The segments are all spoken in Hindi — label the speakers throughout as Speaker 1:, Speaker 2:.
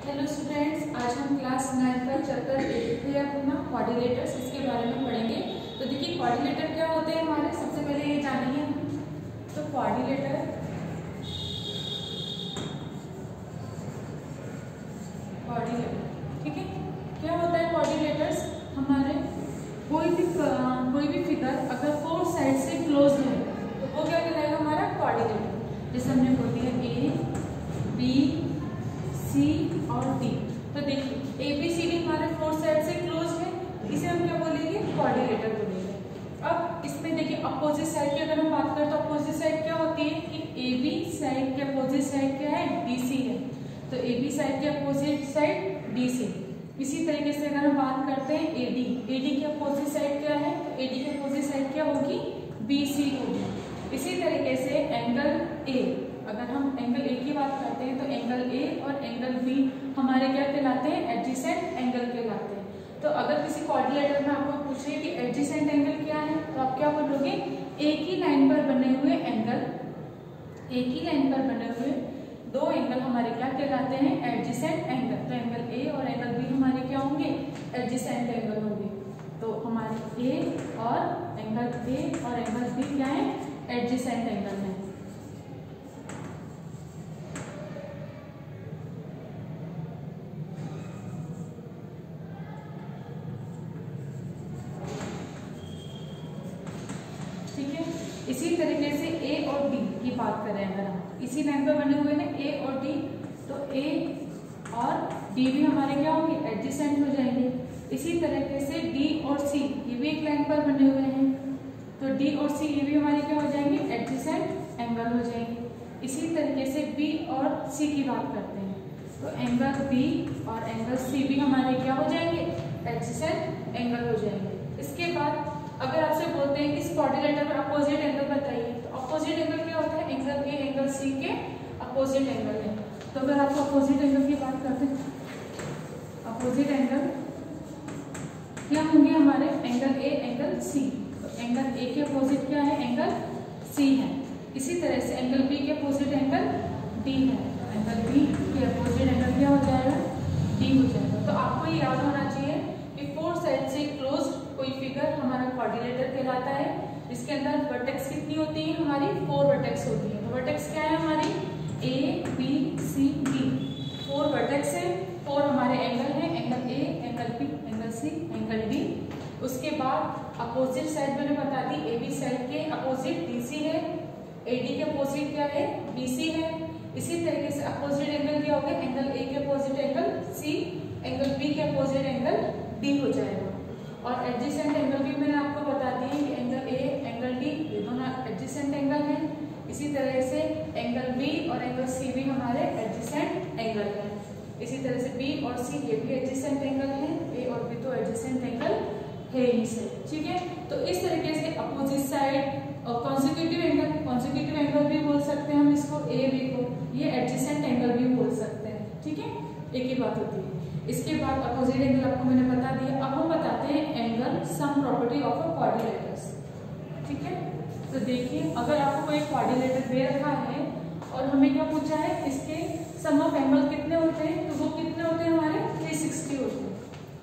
Speaker 1: हेलो स्टूडेंट्स, आज हम क्लास 9 का चैप्टर 8 है अपना कोऑर्डिनेटर्स, इसके बारे में पढ़ेंगे। तो देखिए कोऑर्डिनेटर क्या होते हैं हमारे, सबसे पहले ये जानेंगे हम। तो कोऑर्डिनेटर ठीक है, क्या होता है कोऑर्डिनेटर्स हमारे, कोई भी फिगर अगर फोर साइड से क्लोज है तो वो क्या कहलाएगा हमारा कोऑर्डिनेटर। जैसे हमने बोल दिया ए बी सी और डी, तो देखिए ए बी सी डी हमारे फोर साइड से क्लोज है, इसे हम क्या बोलेंगे, कोऑर्डिनेटर बोलेंगे। अब इसमें देखिए अपोजिट साइड की अगर हम बात करें तो अपोजिट साइड क्या होती है कि ए बी साइड के अपोजिट साइड क्या है, डी सी है, तो ए बी साइड के अपोजिट साइड डी सी। इसी तरीके से अगर हम बात करते हैं ए डी की अपोजिट साइड क्या है, तो ए डी की अपोजिट साइड क्या होगी, बी सी होगी। इसी तरीके से एंगल ए, अगर हम एंगल ए की बात करते हैं तो एंगल ए और एंगल बी हमारे क्या कहलाते हैं, एडजेसेंट एंगल कहलाते हैं। तो अगर किसी कोऑर्डिनेटर में आपको पूछे कि एडजेसेंट एंगल क्या है, तो आप क्या बोलोगे, एक ही लाइन पर बने हुए एंगल, एक ही लाइन पर बने हुए दो एंगल हमारे क्या कहलाते हैं, एडजेसेंट एंगल। तो एंगल ए और एंगल बी हमारे क्या होंगे, एडजेसेंट एंगल होंगे। तो हमारे ए और एंगल बी क्या है, एडजेसेंट एंगल है। ठीक है, इसी तरीके से ए और डी की बात करें, अगर हम इसी लाइन पर बने हुए ना ए और डी, तो ए और डी भी हमारे क्या होंगे, एडजेसेंट हो जाएंगे। इसी तरीके से डी और सी ये भी एक लाइन पर बने हुए हैं, तो डी और सी ये भी हमारे क्या हो जाएंगे, एडजेसेंट एंगल हो जाएंगे। इसी तरीके से बी और सी की बात करते हैं, तो एंगल बी और एंगल सी भी हमारे क्या हो जाएंगे, एडजेसेंट एंगल हो जाएंगे। इसके बाद अगर आपसे बोलते हैं कि इस कोऑर्डिनेटर में अपोजिट एंगल बताइए, तो अपोजिट एंगल क्या होता है, एंगल ए एंगल सी के अपोजिट एंगल है। तो अगर आपको अपोजिट एंगल की बात करते हैं, अपोजिट एंगल क्या होंगे हमारे, एंगल ए एंगल सी, तो एंगल ए के अपोजिट क्या है, एंगल सी है। इसी तरह से एंगल बी के अपोजिट एंगल डी है, एंगल बी के अपोजिट एंगल क्या हो जाएगा, डी हो जाएगा। तो आपको ये याद होना चाहिए कि फोर साइड से क्लोज कोई फिगर हमारा कोऑर्डिनेटर कहलाता है, जिसके अंदर वर्टेक्स कितनी होती है, हमारी 4 वर्टेक्स होती है। तो वर्टेक्स क्या है हमारी, A B C D, 4 vertex है, 4 हमारे एंगल है, angle A angle B angle C angle D. उसके बाद अपोजिट साइड मैंने बता दी, ए बी साइड के अपोजिट डी सी है, ए डी के अपोजिट क्या है, बी सी है। इसी तरीके से अपोजिट एंगल क्या होगा, एंगल ए के opposite angle C, angle B के अपोजिट एंगल डी हो जाएगा। और एडजेसेंट एंगल भी मैंने आपको बता दी है कि एंगल ए एंगल डी ये दोनों एडजेसेंट एंगल हैं। इसी तरह से एंगल बी और एंगल सी भी हमारे एडजेसेंट एंगल हैं। इसी तरह से बी और सी ये भी एडजेसेंट एंगल हैं, ए और बी तो एडजेसेंट एंगल है ही से। ठीक है, तो इस तरीके से अपोजिट साइड और कॉन्सेक्यूटिव एंगल भी बोल सकते हैं हम इसको, ए बी को, ये एडजेसेंट एंगल भी बोल सकते हैं। ठीक है, एक ही बात होती है। इसके बाद अपोजिट एंगल आपको मैंने बता दिया। अब हम बताते हैं angle sum property of a coordinators. ठीक है, तो देखिए अगर आपको कोई कोऑर्डिनेटर दे रखा है और हमें क्या पूछा है, इसके सम ऑफ एंगल कितने होते हैं, तो वो कितने होते हैं हमारे, 360 होते हैं।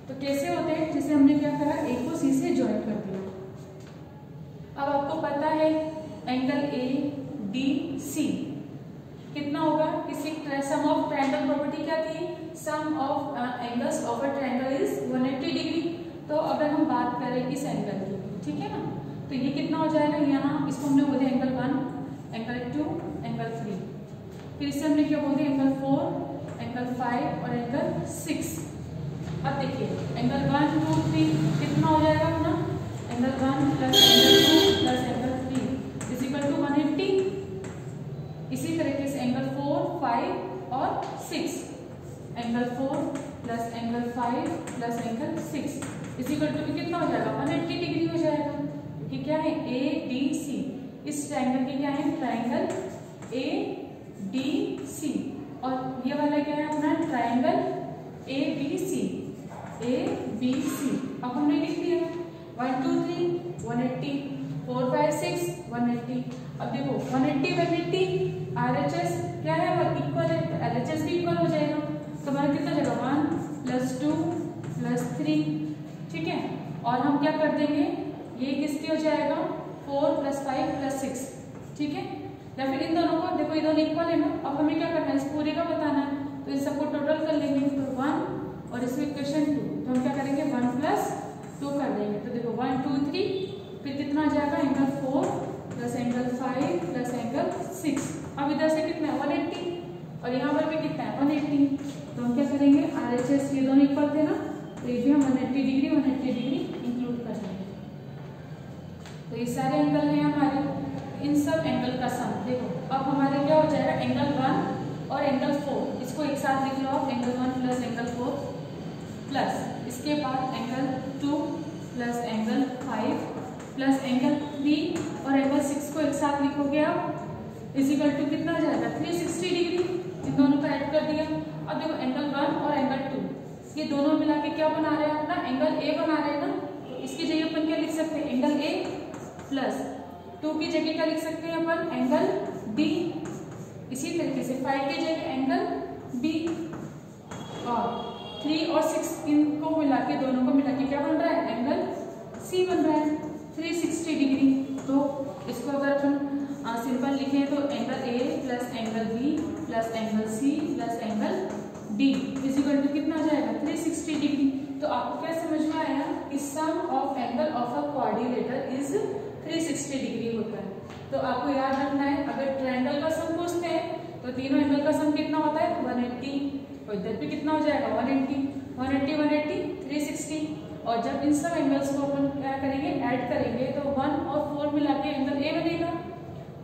Speaker 1: तो कैसे होते हैं, जैसे हमने क्या करा, ए को सी से ज्वाइन कर दिया। अब आपको पता है एंगल ए डी सी कितना होगा, किसी सम ऑफ ट्रायंगल प्रॉपर्टी क्या थी, sum of angles of a triangle is 180 degree. तो अगर हम बात करें इस एंगल की, ठीक है ना, तो ये कितना हो जाएगा, यहाँ इसको हमने बोले एंगल 1, एंगल 2, एंगल 3, फिर इससे हमने क्या बोलते हैं, एंगल 4, एंगल 5 और एंगल 6। अब देखिए एंगल 1 2 3 कितना हो जाएगा अपना, angle 1 plus angle 2 plus angle 3 is equal to 180। इसी तरीके से एंगल 4 5 और 6, angle 4 plus angle 5 plus angle 6 is equal to कितना हो जाएगा, 180 डिग्री हो जाएगा। क्योंकि क्या है, ए डी सी, इस ट्रायंगल की क्या है, ट्रायंगल ए डी सी, और ये वाला क्या है अपना, triangle A B C, A B C. अब हमने लिख दिया 1 2 3 180, 4 5 6 180। अब देखो 180 RHS क्या है, वो इक्वल है, तो LHS भी इक्वल हो जाएगा। तो हमारा कितना और हम क्या कर देंगे, ये किसके हो जाएगा 4 + 5 + 6, ठीक है। या फिर इन दोनों को देखो, ये दोनों इक्वल है ना, अब हमें क्या करना है, इस पूरे का बताना है, तो इन सबको टोटल कर लेंगे, तो 1 और इसमें इक्वेशन 2, तो हम क्या करेंगे 1 + 2 कर देंगे, तो देखो 1 2 3, फिर कितना आ जाएगा एंगल 4 + एंगल 5 + एंगल 6। अब इधर से कितना है 180 और यहाँ पर भी कितना है 180, तो हम क्या करेंगे RHS, ये दोनों इक्वल थे ना, तो ये भी हम 180 डिग्री इंक्लूड कर देंगे। तो ये सारे एंगल हैं हमारे, इन सब एंगल का सम देखो। अब हमारे क्या हो जाएगा एंगल 1 और एंगल 4, इसको एक साथ लिख लो आप, एंगल 1 + एंगल 4 प्लस इसके बाद एंगल 2 + एंगल 5 प्लस एंगल 3 और एंगल 6 को एक साथ लिखोगे आप, इजिकल टू कितना आ जाएगा 360 डिग्री, इन दोनों को ऐड कर दिया। अब देखो एंगल 1 और एंगल 2, ये दोनों मिला के क्या बना रहे हैं अपना एंगल ए बना रहे हैं ना, तो इसकी जगह अपन क्या लिख सकते हैं एंगल ए प्लस 2 की जगह क्या लिख सकते हैं अपन एंगल बी, इसी तरीके से 5 की जगह एंगल बी, और 3 और 6 इनको मिला के दोनों को मिला के क्या बन रहा है एंगल सी बन रहा है 360 डिग्री। तो इसको अगर अपन सिंपल लिखें तो angle A plus angle B plus angle C plus angle D is equal to कितना आ जाएगा 360 डिग्री। तो आपको क्या समझ में आया कि sum of angle of a quadrilateral is 360 degree होता है। तो आपको याद रखना है, अगर ट्रायंगल का सम पूछते हैं तो तीनों एंगल का सम कितना होता है 180, और इधर भी कितना हो जाएगा 180 180 180 360। और जब इन सब एंगल्स को अपन क्या करेंगे ऐड करेंगे तो 1 और 4 मिला के एंगल ए बनेगा,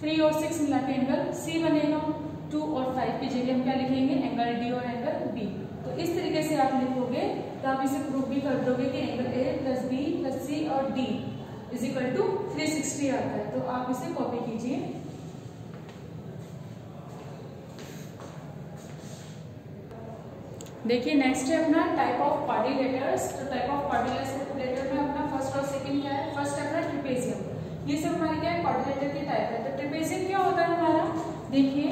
Speaker 1: 3 और 6 मिला के एंगल सी बनेगा, 2 और 5 की जगह हम क्या लिखेंगे एंगल डी और एंगल बी। तो इस तरीके से आप लिखोगे तो आप इसे प्रूव भी कर दोगे कि angle A plus B plus C और डी इज इक्वल टू 360 आता है। तो आप इसे कॉपी कीजिए। देखिए नेक्स्ट है अपना टाइप ऑफ क्वाड्रिलेटर्स। तो टाइप ऑफ क्वाड्रिलेटर में अपना फर्स्ट और सेकंड क्या है, फर्स्ट है अपना ट्रेपेजियम। ये सब हमारे क्या है क्वाड्रिलेटर के टाइप है। तो ट्रेपेजियम क्या होता है हमारा, देखिए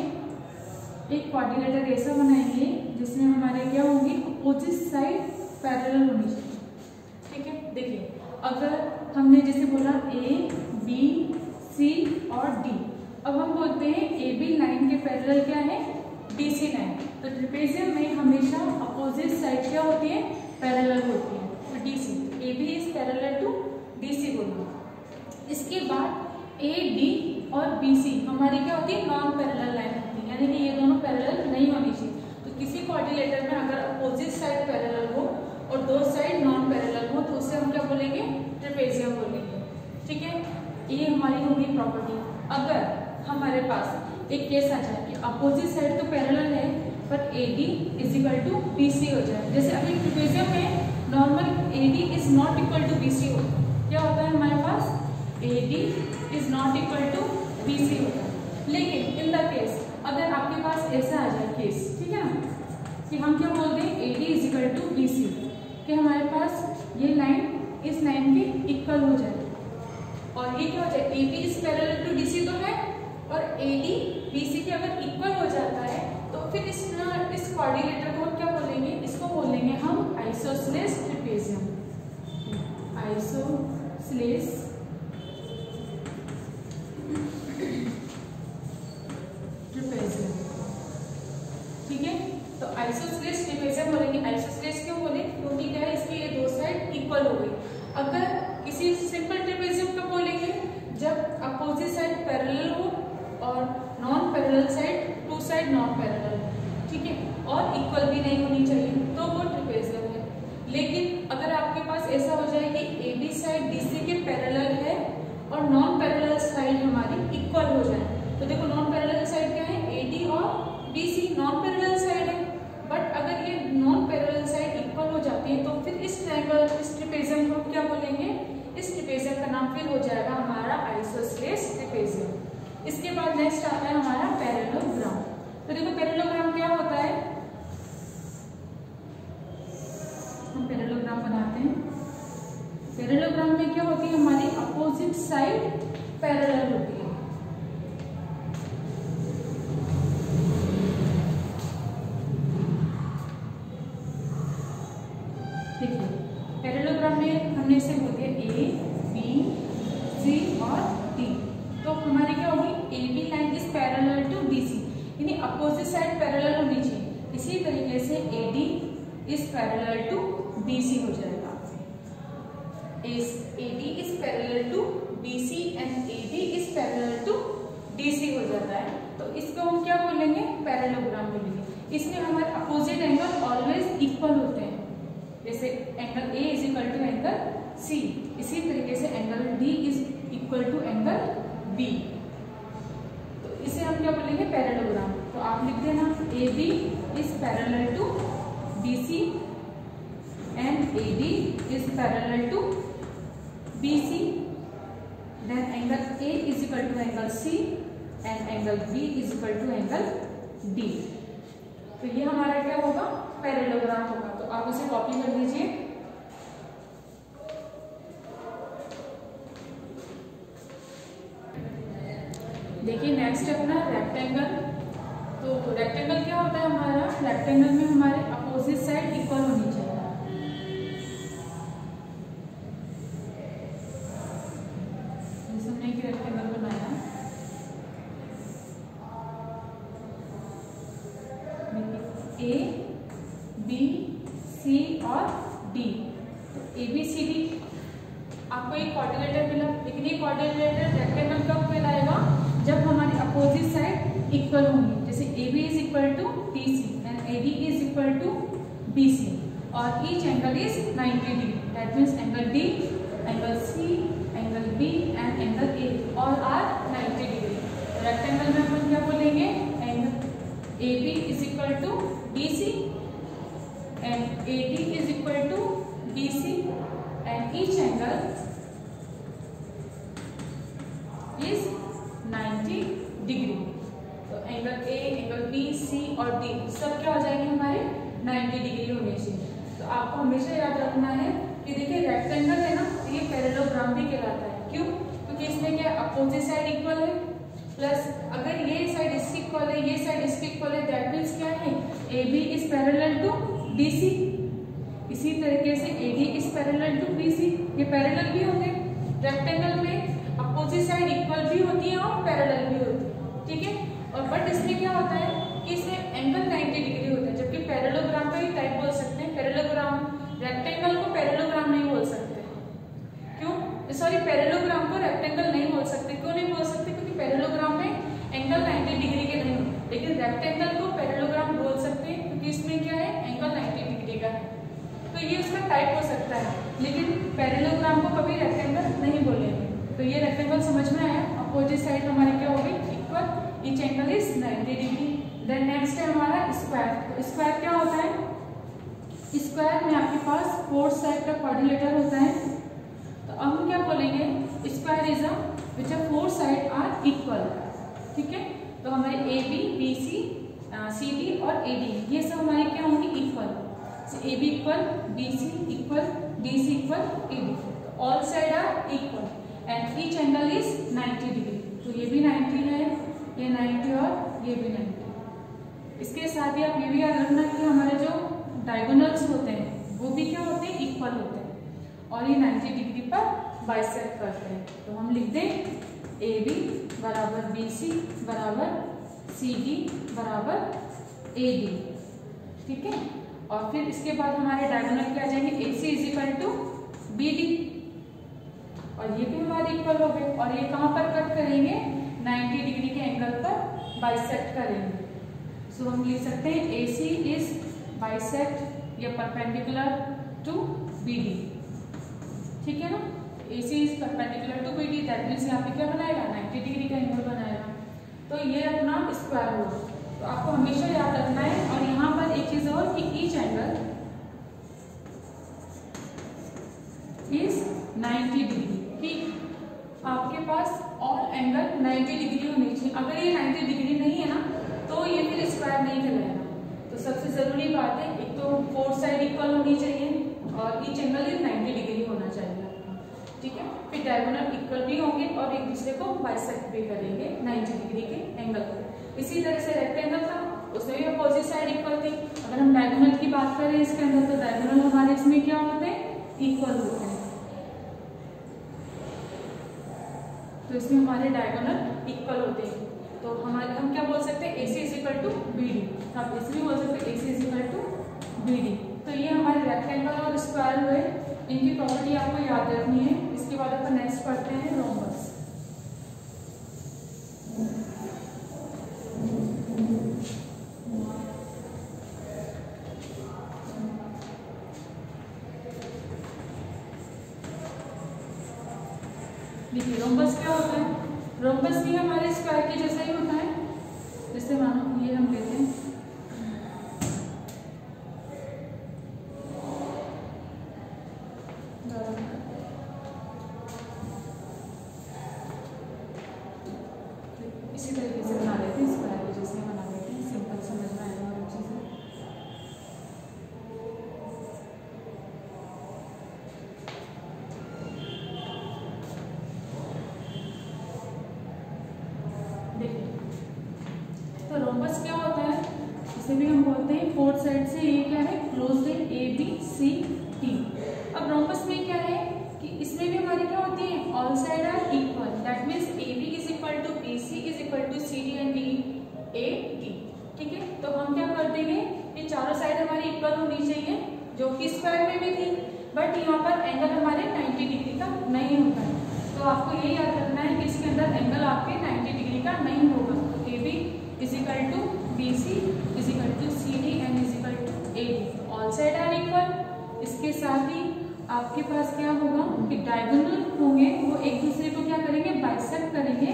Speaker 1: एक क्वाड्रिलेटर ऐसा बनाएंगे जिसमें हमारे क्या होंगी अपोजिट साइड पैरेलल होनी चाहिए, ठीक है। देखिए अगर हमने जैसे बोला ए बी सी और डी, अब हम बोलते हैं ए बी लाइन के पैरेलल क्या है डीसी लाइन। तो ट्रेपेजियम में हमेशा अपोजिट साइड क्या होती है पैरेलल होती है, तो D C A B is parallel to D C बोलते हैं। इसके बाद ए डी और बी सी हमारी क्या होती है नॉन पैरेलल लाइन होती है, यानी कि ये दोनों पैरेलल नहीं होनी चाहिए। तो किसी क्वाड्रिलेटर में अगर अपोजिट साइड पैरेलल हो और दो साइड नॉन पैरेलल हो तो उसे हम क्या बोलेंगे ट्रेपेजियम बोलेंगे, ठीक है। ये हमारी होगी प्रॉपर्टी। अगर हमारे पास एक केस आ जाए कि अपोजिट साइड तो पैरेलल है पर AD is equal to BC हो जाए, जैसे अभी ट्रेपेजियम में normal AD is not equal to BC होता है, क्या होता है हमारे पास AD is not equal to BC होता है। लेकिन इन द केस अगर आपके पास ऐसा आ जाए केस, ठीक है ना, कि हम क्या बोल दें AD is equal to BC, कि हमारे पास ये लाइन इस लाइन के इक्वल हो जाए और ये क्या हो जाए AB is parallel to DC तो है और AD BC के अगर इक्वल हो जाता है तो फिर इस क्वाड्रिलेटर को हम क्या बोलेंगे, इसको बोलेंगे हम आइसोसेलेस ट्रेपेजियम, आइसोसेलेस ट्रेपेजियम, ठीक है। तो आइसोसेलेस ट्रेपेजियम बोलेंगे। आइसोसेलेस क्यों बोले, क्योंकि क्या है इसकी ये दो साइड इक्वल हो गई। अगर किसी सिंपल ट्रेपेजियम को बोलेंगे जब अपोजिट साइड पैरेलल हो और non parallel side to side non parallel, ठीक है, और इक्वल भी नहीं होनी चाहिए तो वो ट्रेपेजियम है। लेकिन अगर आपके पास ऐसा हो जाए कि AB साइड DC के पैरेलल है और नॉन पैरेलल साइड हमारी इक्वल हो जाए, तो देखो नॉन पैरेलल साइड क्या है AD और BC नॉन पैरेलल साइड है, बट अगर ये नॉन पैरेलल साइड इक्वल हो जाती है तो फिर इस ट्रायंगल इस ट्रेपेजियम को क्या बोलेंगे, इस ट्रेपेजियम का नाम फिर हो जाएगा हमारा आइसोसेलेस ट्रेपेजियम। इसके बाद नेक्स्ट आता है हमारा पैरेललोग्राम। तो देखो पैरेललोग्राम क्या होता है, हम पैरेललोग्राम बनाते हैं। पैरेललोग्राम में क्या होती है हमारी अपोजिट साइड पैरेलल होती है, देखिए पैरेललोग्राम में हमने इसे बोल दिया बी सी और डी। तो हमारी क्या होगी, A B line is parallel to D C, यानी अपोजिट साइड पैरेलल होनी चाहिए। इसी तरीके से A D is parallel to B C हो जाएगा। A D is parallel to B C and A D is parallel to D C हो जाता है। तो इसको हम क्या बोलेंगे, पैरेललोग्राम बोलेंगे। इसमें हमारे अपोजिट एंगल ऑलवेज इक्वल होते हैं, जैसे angle A is equal to angle C, इसी तरीके से angle D is equal to angle B. तो इसे हम क्या बोलेंगे, पैरेललोग्राम। तो आप लिख देना A B is parallel to B C and A D is parallel to B C, then angle A is equal to angle C and angle B is equal to angle D. तो ये हमारा क्या होगा, पैरेललोग्राम होगा। तो आप उसे कॉपी कर लीजिए। देखिए नेक्स्ट अपना रेक्टेंगल। तो रेक्टेंगल क्या होता है हमारा, रेक्टेंगल में हमारे अपोजिट साइड इक्वल होनी चाहिए। जैसे हमने एक रेक्टेंगल बनाया, ए बी सी और D. A B C D आपको एक क्वाड्रिलेटर मिला, लेकिन ये क्वाड्रिलेटर रेक्टेंगल कब कहलाएगा, जब हमारी अपोजिट साइड इक्वल होंगी। जैसे A B is equal to D C and A D is equal to B C और each angle is 90 degree. That means angle D, angle C, angle B and angle A all are 90 degree. Rectangle में हम क्या बोलेंगे, angle A B is equal to D C and AD is equal to BC and each angle is 90 degree. तो angle A, angle B, C और D सब क्या हो जाएंगे, हमारे 90 डिग्री होने चाहिए। तो आपको हमेशा याद रखना है कि देखिए रेक्टेंगल है ना, ये पैरेललोग्राम भी कहलाता है। क्यों, क्योंकि इसमें क्या अपोजिट साइड इक्वल है, प्लस अगर ये साइड इसकी इक्वल है, ये साइड इसकी इक्वल है, दैट मीन्स क्या है, AB is parallel to BC। इसी तरीके से AD is parallel to BC, ये पैरेलल भी होंगे। रेक्टेंगल में अपोजिट साइड इक्वल भी होती है और पैरेलल भी होती है, ठीक है। और बट इसमें क्या होता है कि इसमें एंगल 90 डिग्री होता है, जबकि पैरेललोग्राम का ही टाइप बोल सकते हैं। पैरेललोग्राम रेक्टेंगल को पैरेललोग्राम नहीं बोल सकते, क्यों, सॉरी पैरेललोग्राम को रेक्टेंगल नहीं बोल सकते। क्यों नहीं बोल सकते, क्योंकि पैरेललोग्राम में एंगल 90 डिग्री के नहीं, लेकिन रेक्टेंगल को पैरेललोग्राम बोल सकते हैं क्योंकि इसमें क्या है, एंगल 90 डिग्री का है। तो ये उसका टाइप हो सकता है, लेकिन पैरेललोग्राम को कभी रेक्टेंगल नहीं बोलेंगे। तो ये रेक्टेंगल समझ में आया। अपोजिट साइड हमारी क्या होगी, equal, each angle is 90 degree. Then next है हमारा स्क्वायर। स्क्वायर क्या होता है, स्क्वायर में आपके पास फोर साइड का क्वाड्रिलेटर होता है। तो अब हम क्या बोलेंगे, square is a which four side are equal, ठीक है। तो हमारे A B, B C, C D और ए डी ये सब हमारे क्या होंगे, equal. A B equal, B C equal, D C equal, A D. All side are equal and each angle is 90 degree. तो ये भी 90 है, ये 90 और ये भी 90। इसके साथ ही आप ये भी याद रखना कि हमारे जो डायगोनल्स होते हैं वो भी क्या होते हैं, इक्वल होते हैं और ये 90 डिग्री पर बाइसेक्ट करते हैं। तो हम लिख दें ए बी बराबर बी सी बराबर सी डी बराबर ए डी, ठीक है। और फिर इसके बाद हमारे डायगोनल क्या आ जाएंगे, A C is equal to B D और ये भी हमारे इक्वल हो गए। और ये कहाँ पर कट करेंगे, 90 डिग्री के एंगल पर बाइसेक्ट करेंगे। सो हम लिख सकते हैं ए सी इज बाइसेक्ट या परपेंडिकुलर टू बी डी, ठीक है ना। A C is perpendicular to B D, that means यहाँ पे क्या बनाएगा, 90 डिग्री का एंगल बनाएगा। तो ये अपना स्क्वायर हुआ। तो आपको हमेशा याद रखना है। और यहाँ पर एक चीज और कि ईच एंगल इज 90 डिग्री, ठीक। आपके पास ऑल एंगल 90 डिग्री होनी चाहिए। अगर ये 90 डिग्री नहीं है ना, तो ये फिर स्क्वायर नहीं कहलाएगा। तो सबसे जरूरी बात है, एक तो फोर साइड इक्वल होनी चाहिए और ईच एंगल इज 90 डिग्री होना चाहिए, ठीक है। फिर डायगोनल इक्वल भी होंगे और एक दूसरे को बाइसेक्ट भी करेंगे 90 डिग्री के एंगल पर। इसी तरह से रेक्टेंगल था, उसमें भी अपोजिट साइड इक्वल थी। अगर हम डायगोनल की बात करें इसके अंदर, तो डायगोनल हमारे इसमें क्या होते हैं, इक्वल होते हैं, तो इसमें हमारे डायगोनल इक्वल होते हैं। तो हम क्या बोल सकते हैं, AC is equal to BD। तो आप ऐसे भी बोल सकते हैं AC is equal to BD। तो ये हमारे रेक्टेंगल और स्क्वायर हुए, इनकी प्रॉपर्टी आपको याद रखनी है। इसके बाद अपन नेक्स्ट पढ़ते हैं रोम्बस। देखिए रोम्बस क्या होता है, रोम्बस भी हमारे स्क्वायर के जैसा ही होता है। जैसे मानो ये हम लेते हैं, इसी तरीके से बना लेते हैं, स्क्वायर के जैसे बना लेते हैं, सिंपल समझ में आएगा और अच्छे से। तो रोम्बस क्या होता है, इसे भी हम बोलते हैं फोर्थ साइड से ये क्या है, क्लोज्ड है, ABCD। अब रोम्बस में क्या है कि इसमें भी हमारी क्या होती है, all side are equal, that means AB is equal to BC is equal to CD and AD। ठीक है, तो हम क्या कर देंगे, ये चारों साइड हमारी इक्वल होनी चाहिए, जो कि स्क्वायर में भी थी, बट यहाँ पर एंगल हमारे 90 डिग्री का नहीं होता है। तो आपको ये याद रखना है कि इसके अंदर एंगल आपके 90 डिग्री का नहीं होगा। तो AB is equal to BC is equal to CD and is equal to AD। All side are equal. इसके साथ ही आपके पास क्या होगा कि डायगोनल होंगे, वो एक दूसरे को क्या करेंगे, बाइसेक्ट करेंगे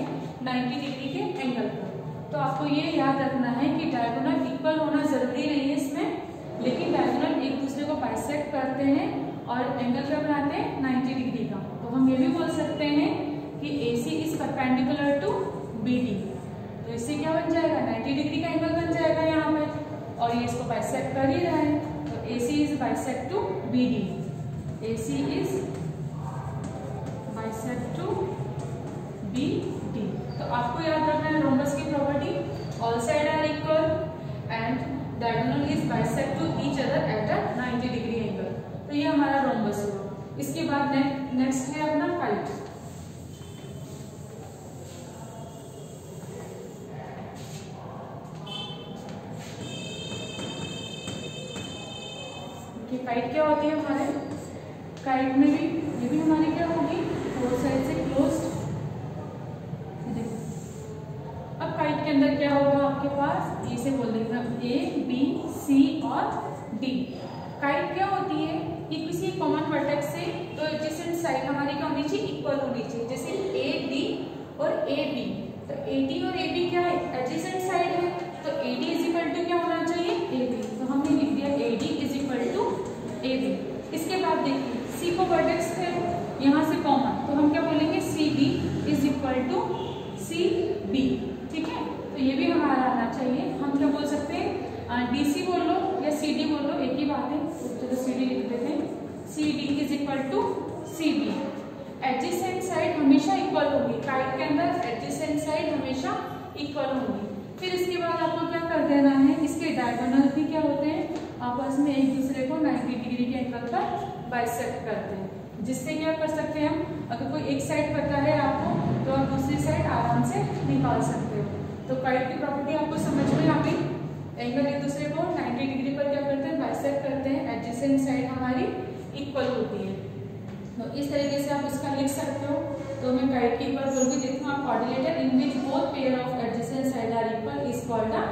Speaker 1: 90 डिग्री के एंगल पर। तो आपको ये याद रखना है कि डायगोनल इक्वल होना जरूरी नहीं है इसमें, लेकिन डायगोनल एक दूसरे को बाइसेक्ट करते हैं और एंगल क्या बनाते हैं, 90 डिग्री का। तो हम ये भी बोल सकते हैं कि AC is perpendicular to BD। तो इससे क्या बन जाएगा, 90 डिग्री का एंगल बन जाएगा यहाँ पे, और ये इसको बाइसेक्ट कर ही रहा है। तो AC is bisect to BD, AC is bisect to BD। तो आपको याद रखना है रोम्बस की property, all side are equal and diagonal is bisect to each other at a 90 degree angle. तो ये हमारा रोम्बस हुआ। इसके बाद नेक्स्ट है अपना काइट। काइट क्या होती है हमारे, काइट में भी ये भी हमारी क्या होगी, फोर साइड से क्लोज्ड। अब काइट के अंदर क्या होगा आपके पास, ये से बोल देंगे A, B, C और D। काइट क्या होती है, ये किसी कॉमन वर्टेक्स से तो एडजेसेंट साइड हमारी क्या होनी चाहिए, इक्वल होनी चाहिए। जैसे AD और AB, तो AD और AB क्या है, एडजेसेंट साइड है, तो AD इज इक्वल टू क्या होना चाहिए, AB। तो हमने लिख दिया AD is equal to AB। इसके बाद देखिए C को वर्टेक्स थे यहाँ से कॉमन, तो हम क्या बोलेंगे, CD is equal to CB। ठीक है, तो ये भी हमारा आना चाहिए। हम क्या बोल सकते हैं, DC बोल लो या CD बोल लो, एक ही बात है। तो CD लिख देते हैं, CD is equal to CB। Adjacent side हमेशा इक्वल होगी, काइट के अंदर एडजेसेंट साइड हमेशा इक्वल होगी। फिर इसके बाद आपको क्या कर देना है, इसके डायगोनल भी क्या होते हैं, आपस में एक दूसरे को 90 डिग्री के एंगल पर बाइसेक्ट करते हैं। जिससे क्या कर सकते हैं हम, अगर कोई एक साइड पता है आपको, तो आप दूसरी साइड आराम से निकाल सकते हो। तो काइट की प्रॉपर्टी आपको समझ में आ गई, एंगल एक दूसरे को 90 डिग्री पर क्या करते हैं, बाइसेक्ट करते हैं, एडजेसेंट साइड हमारी इक्वल होती है। तो इस तरीके से आप इसका लिख सकते हो। तो मैं काइट की एक बार बोल के देखती हूँ, coordinator in which both pair of adjacent side are equal is called a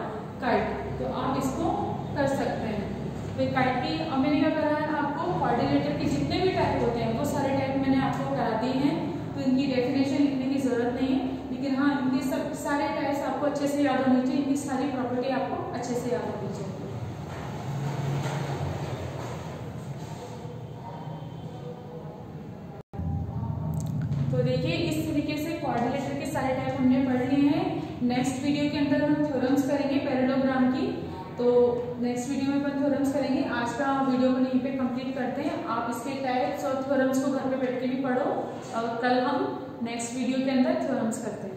Speaker 1: kite. तो आप इसको कर सकते हैं। तो काइट की मैंने क्या करा है, आपको कोऑर्डिनेटर के जितने भी टाइप होते हैं वो सारे टाइप मैंने आपको करा दिए हैं। तो इनकी डेफिनेशन लिखने की जरूरत नहीं है, लेकिन हाँ इनके सब सारे टाइप्स आपको अच्छे से याद होनी चाहिए, इनकी सारी प्रॉपर्टी आपको अच्छे से याद होनी चाहिए। तो देखिए इस तरीके से कोऑर्डिनेटर के सारे टाइप हमने पढ़ लिए हैं। नेक्स्ट वीडियो के अंदर हम थ्योरम्स करेंगे पैरेललोग्राम की। तो नेक्स्ट वीडियो में अपन थ्योरम्स करेंगे। आज का वीडियो को यहीं पे कंप्लीट करते हैं। आप इसके टाइप्स और थ्योरम्स को घर पे बैठ के भी पढ़ो और कल हम नेक्स्ट वीडियो के अंदर थ्योरम्स करते हैं।